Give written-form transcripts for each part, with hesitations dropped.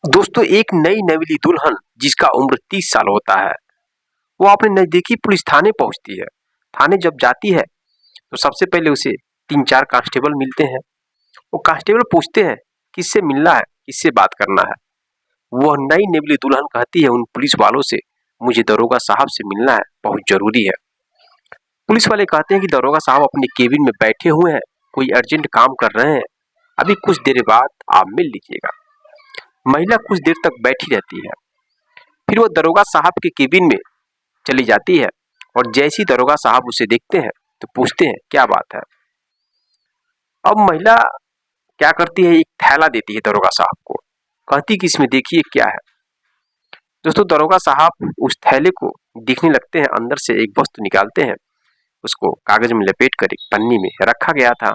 दोस्तों एक नई नवेली दुल्हन जिसका उम्र 30 साल होता है वो अपने नजदीकी पुलिस थाने पहुंचती है। थाने जब जाती है तो सबसे पहले उसे 3-4 कांस्टेबल मिलते हैं। वो कांस्टेबल पूछते हैं किससे मिलना है, किससे बात करना है। वह नई नवेली दुल्हन कहती है उन पुलिस वालों से, मुझे दरोगा साहब से मिलना है, बहुत जरूरी है। पुलिस वाले कहते हैं कि दरोगा साहब अपने केबिन में बैठे हुए हैं, कोई अर्जेंट काम कर रहे हैं, अभी कुछ देर बाद आप मिल लीजिएगा। महिला कुछ देर तक बैठी रहती है, फिर वो दरोगा साहब के केबिन में चली जाती है और जैसे ही दरोगा साहब उसे देखते हैं तो पूछते हैं क्या बात है। अब महिला क्या करती है, एक थैला देती है दरोगा साहब को, कहती कि इसमें देखिए क्या है। दोस्तों दरोगा साहब उस थैले को देखने लगते हैं, अंदर से एक वस्तु निकालते हैं, उसको कागज में लपेट कर एक पन्नी में रखा गया था।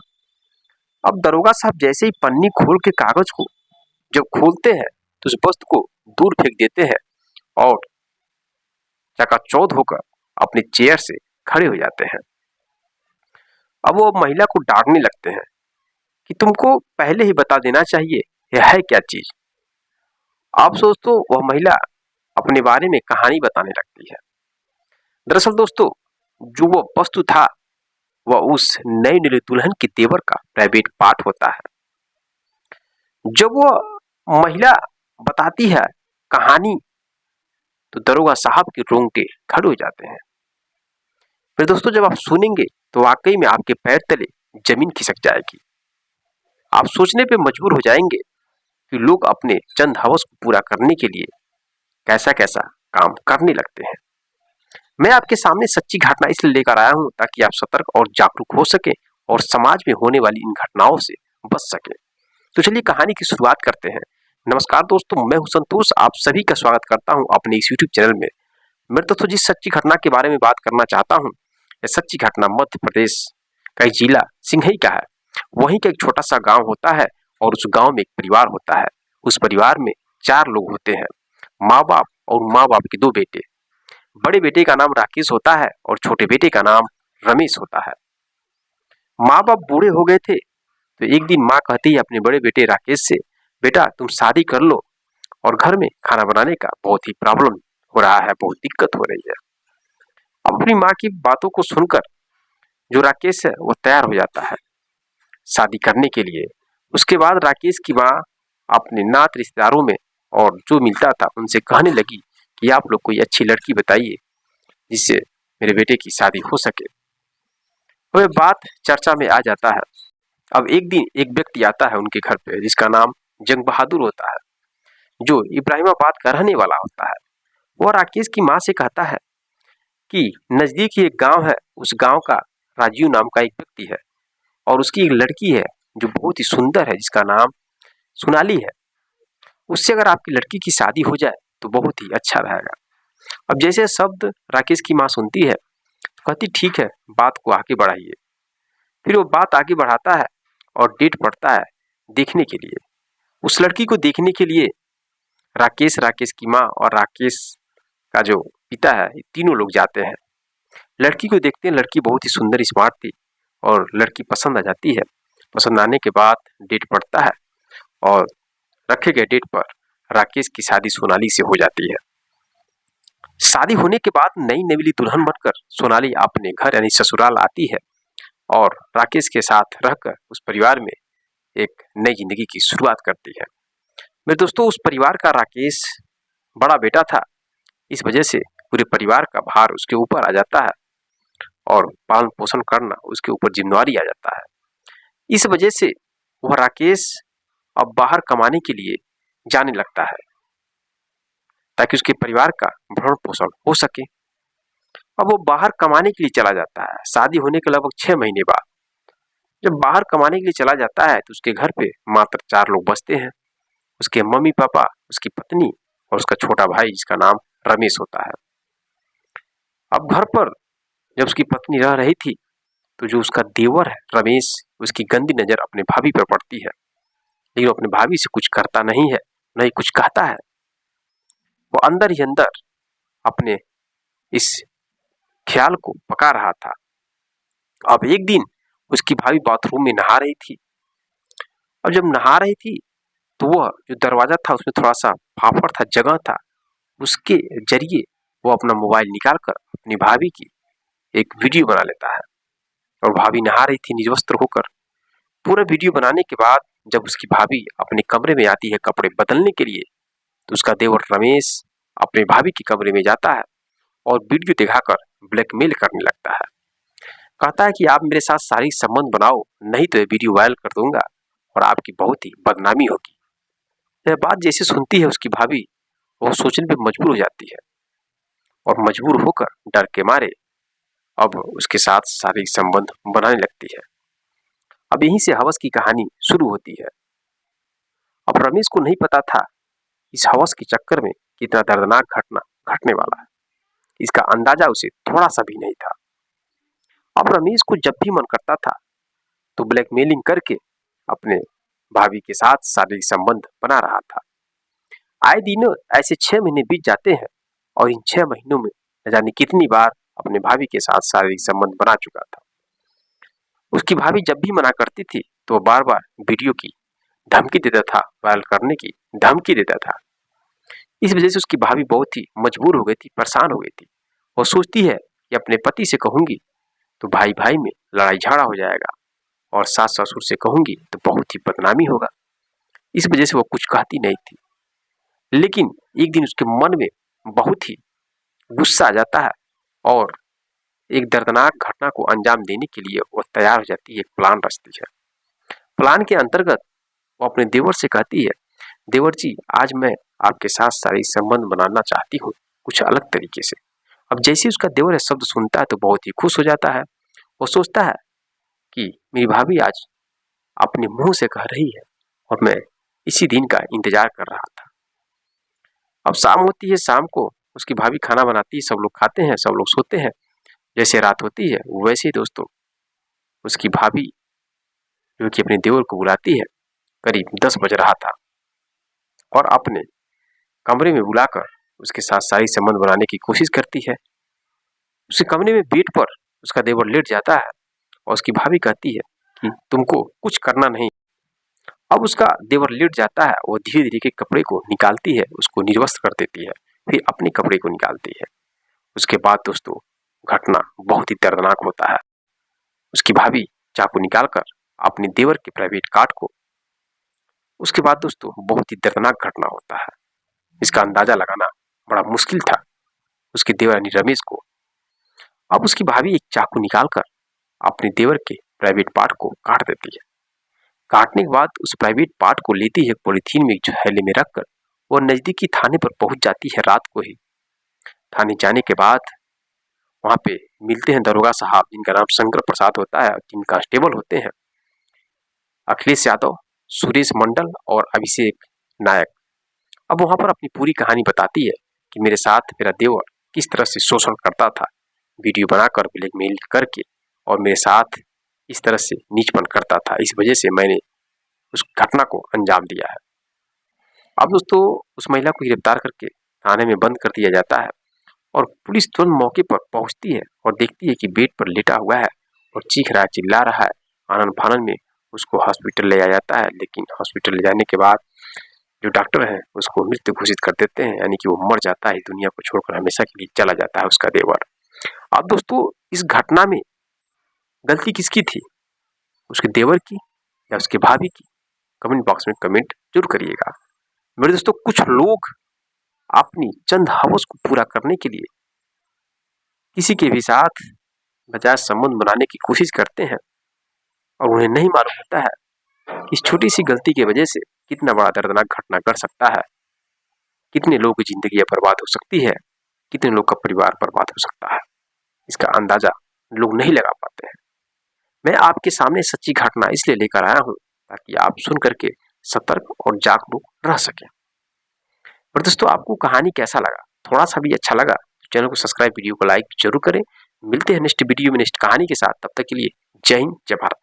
अब दरोगा साहब जैसे ही पन्नी खोल के कागज को जब खोलते हैं तो उस वस्तु को दूर फेंक देते हैं और चकाचौंध होकर अपने चेयर से खड़े हो जाते हैं। अब वो महिला को डांटने लगते हैं कि तुमको पहले ही बता देना चाहिए यह है क्या चीज। आप दोस्तों वह महिला अपने बारे में कहानी बताने लगती है। दरअसल दोस्तों जो वो वस्तु था वह उस नई नई दुल्हन के देवर का प्राइवेट पार्ट होता है। जब वो महिला बताती है कहानी तो दरोगा साहब के रोंगटे खड़े हो जाते हैं। फिर दोस्तों जब आप सुनेंगे तो वाकई में आपके पैर तले जमीन खिसक जाएगी। आप सोचने पे मजबूर हो जाएंगे कि लोग अपने चंद हवस को पूरा करने के लिए कैसा कैसा काम करने लगते हैं। मैं आपके सामने सच्ची घटना इसलिए लेकर आया हूं ताकि आप सतर्क और जागरूक हो सके और समाज में होने वाली इन घटनाओं से बच सके। तो चलिए कहानी की शुरुआत करते हैं। नमस्कार दोस्तों, मैं हूं संतोष, आप सभी का स्वागत करता हूं अपने इस यूट्यूब चैनल में। मैं दोस्तों जिस सच्ची घटना के बारे में बात करना चाहता हूं, यह सच्ची घटना मध्य प्रदेश का एक जिला सिंघई का है। वहीं का एक छोटा सा गांव होता है और उस गांव में एक परिवार होता है। उस परिवार में 4 लोग होते हैं, माँ बाप और माँ बाप के 2 बेटे। बड़े बेटे का नाम राकेश होता है और छोटे बेटे का नाम रमेश होता है। माँ बाप बूढ़े हो गए थे तो एक दिन माँ कहती है अपने बड़े बेटे राकेश से, बेटा तुम शादी कर लो और घर में खाना बनाने का बहुत ही प्रॉब्लम हो रहा है, बहुत दिक्कत हो रही है। अब अपनी माँ की बातों को सुनकर जो राकेश है वो तैयार हो जाता है शादी करने के लिए। उसके बाद राकेश की माँ अपने नात रिश्तेदारों में और जो मिलता था उनसे कहने लगी कि आप लोग कोई अच्छी लड़की बताइए जिससे मेरे बेटे की शादी हो सके। वह बात चर्चा में आ जाता है। अब एक दिन एक व्यक्ति आता है उनके घर पे जिसका नाम जंग बहादुर होता है, जो इब्राहिमाबाद का रहने वाला होता है। वह राकेश की माँ से कहता है कि नजदीक ही एक गांव है, उस गांव का राजीव नाम का एक व्यक्ति है और उसकी एक लड़की है जो बहुत ही सुंदर है जिसका नाम सोनाली है। उससे अगर आपकी लड़की की शादी हो जाए तो बहुत ही अच्छा रहेगा। अब जैसे शब्द राकेश की माँ सुनती है कहती ठीक है, बात को आगे बढ़ाइए। फिर वो बात आगे बढ़ाता है और डेट पड़ता है देखने के लिए। उस लड़की को देखने के लिए राकेश, राकेश की माँ और राकेश का जो पिता है, ये तीनों लोग जाते हैं। लड़की को देखते हैं, लड़की बहुत ही सुंदर स्मार्ट थी और लड़की पसंद आ जाती है। पसंद आने के बाद डेट पड़ता है और रखे गए डेट पर राकेश की शादी सोनाली से हो जाती है। शादी होने के बाद नई नवेली दुल्हन बनकर सोनाली अपने घर यानी ससुराल आती है और राकेश के साथ रहकर उस परिवार में एक नई जिंदगी की शुरुआत करती है। मेरे दोस्तों उस परिवार का राकेश बड़ा बेटा था, इस वजह से पूरे परिवार का भार उसके ऊपर आ जाता है और पालन पोषण करना उसके ऊपर जिम्मेवारी आ जाता है। इस वजह से वह राकेश अब बाहर कमाने के लिए जाने लगता है ताकि उसके परिवार का भरण पोषण हो सके। अब वो बाहर कमाने के लिए चला जाता है। शादी होने के लगभग 6 महीने बाद जब बाहर कमाने के लिए चला जाता है तो उसके घर पे मात्र 4 लोग बसते हैं, उसके मम्मी पापा, उसकी पत्नी और उसका छोटा भाई जिसका नाम रमेश होता है। अब घर पर जब उसकी पत्नी रह रही थी तो जो उसका देवर है रमेश, उसकी गंदी नजर अपने भाभी पर पड़ती है, लेकिन वो अपने भाभी से कुछ करता नहीं है, न ही कुछ कहता है। वो अंदर ही अंदर अपने इस ख्याल को पका रहा था। अब एक दिन उसकी भाभी बाथरूम में नहा रही थी। अब जब नहा रही थी तो वह जो दरवाजा था उसमें थोड़ा सा फाफड़ था, जगह था, उसके जरिए वो अपना मोबाइल निकाल कर अपनी भाभी की एक वीडियो बना लेता है। और भाभी नहा रही थी निर्वस्त्र होकर। पूरा वीडियो बनाने के बाद जब उसकी भाभी अपने कमरे में आती है कपड़े बदलने के लिए, तो उसका देवर रमेश अपने भाभी के कमरे में जाता है और वीडियो दिखाकर ब्लैकमेल करने लगता है। कहता है कि आप मेरे साथ शारीरिक संबंध बनाओ, नहीं तो ये वीडियो वायरल कर दूंगा और आपकी बहुत ही बदनामी होगी। यह बात जैसे सुनती है उसकी भाभी, वो सोचने पे मजबूर हो जाती है और मजबूर होकर डर के मारे अब उसके साथ शारीरिक संबंध बनाने लगती है। अब यहीं से हवस की कहानी शुरू होती है। अब रमेश को नहीं पता था इस हवस के चक्कर में कितना दर्दनाक घटना घटने वाला है। इसका अंदाजा उसे थोड़ा सा भी नहीं था। अब रमेश को जब भी मन करता था तो ब्लैकमेलिंग करके अपने भाभी के साथ शारीरिक संबंध बना रहा था। आए दिन ऐसे 6 महीने बीत जाते हैं और इन 6 महीनों में न जाने कितनी बार अपने भाभी के साथ शारीरिक संबंध बना चुका था। उसकी भाभी जब भी मना करती थी तो वो बार बार वीडियो की धमकी देता था, वायरल करने की धमकी देता था। इस वजह से उसकी भाभी बहुत ही मजबूर हो गई थी, परेशान हो गई थी। वो सोचती है कि अपने पति से कहूंगी तो भाई भाई में लड़ाई झगड़ा हो जाएगा और सास ससुर से कहूंगी तो बहुत ही बदनामी होगा। इस वजह से वो कुछ कहती नहीं थी। लेकिन एक दिन उसके मन में बहुत ही गुस्सा आ जाता है और एक दर्दनाक घटना को अंजाम देने के लिए वो तैयार हो जाती है, एक प्लान रचती है। प्लान के अंतर्गत वो अपने देवर से कहती है, देवर जी आज मैं आपके साथ शारीरिक संबंध बनाना चाहती हूँ कुछ अलग तरीके से। अब जैसे ही उसका देवर यह शब्द सुनता है तो बहुत ही खुश हो जाता है। वो सोचता है कि मेरी भाभी आज अपने मुंह से कह रही है और मैं इसी दिन का इंतजार कर रहा था। अब शाम होती है, शाम को उसकी भाभी खाना बनाती है, सब लोग खाते हैं, सब लोग सोते हैं। जैसे रात होती है वैसे ही दोस्तों उसकी भाभी जो कि अपने देवर को बुलाती है, करीब 10 बज रहा था और अपने कमरे में बुलाकर उसके साथ शारीरिक संबंध बनाने की कोशिश करती है। उसके कमरे में बेड पर उसका देवर लेट जाता है और उसकी भाभी कहती है कि तुमको कुछ करना नहीं। अब उसका देवर लेट जाता है, वो धीरे धीरे के कपड़े को निकालती है, उसको निर्वस्त्र कर देती है, फिर अपने कपड़े को निकालती है। उसके बाद दोस्तों घटना बहुत ही दर्दनाक होता है। उसकी भाभी चाकू निकालकर अपने देवर के प्राइवेट पार्ट को, उसके बाद दोस्तों बहुत ही दर्दनाक घटना होता है। इसका अंदाजा लगाना बड़ा मुश्किल था उसके देवर यानी रमेश को। अब उसकी भाभी एक चाकू निकालकर अपने देवर के प्राइवेट पार्ट को काट देती है। काटने के बाद उस प्राइवेट पार्ट को लेती है पॉलीथीन में थैले में रखकर वो नजदीकी थाने पर पहुंच जाती है रात को ही। थाने जाने के बाद वहां पे मिलते हैं दरोगा साहब जिनका नाम शंकर प्रसाद होता है, 3 कांस्टेबल होते हैं, अखिलेश यादव, सुरेश मंडल और अभिषेक नायक। अब वहां पर अपनी पूरी कहानी बताती है कि मेरे साथ मेरा देवर किस तरह से शोषण करता था, वीडियो बनाकर ब्लैकमेल करके, और मेरे साथ इस तरह से नीचपन करता था। इस वजह से मैंने उस घटना को अंजाम दिया है। अब दोस्तों उस महिला को गिरफ्तार करके थाने में बंद कर दिया जाता है और पुलिस तुरंत मौके पर पहुंचती है और देखती है कि बेड पर लेटा हुआ है और चीख रहा है, चिल्ला रहा है। आनन फानन में उसको हॉस्पिटल ले जाया जाता है, लेकिन हॉस्पिटल ले जाने के बाद जो डॉक्टर है उसको मृत घोषित कर देते हैं, यानी कि वो मर जाता है, दुनिया को छोड़कर हमेशा के लिए चला जाता है उसका देवर। अब दोस्तों इस घटना में गलती किसकी थी, उसके देवर की या उसके भाभी की? कमेंट बॉक्स में कमेंट जरूर करिएगा। मेरे दोस्तों कुछ लोग अपनी चंद हवस को पूरा करने के लिए किसी के भी साथ बजाय संबंध बनाने की कोशिश करते हैं और उन्हें नहीं मालूम होता है इस छोटी सी गलती की वजह से कितना बड़ा दर्दनाक घटना घट सकता है, कितने लोगों की जिंदगी बर्बाद हो सकती है, कितने लोग का परिवार बर्बाद हो सकता है। इसका अंदाजा लोग नहीं लगा पाते हैं। मैं आपके सामने सच्ची घटना इसलिए लेकर आया हूं ताकि आप सुन करके सतर्क और जागरूक रह सकें। पर दोस्तों आपको कहानी कैसा लगा? थोड़ा सा भी अच्छा लगा तो चैनल को सब्सक्राइब, वीडियो को लाइक जरूर करें। मिलते हैं नेक्स्ट वीडियो में नेक्स्ट कहानी के साथ। तब तक के लिए जय हिंद, जय भारत।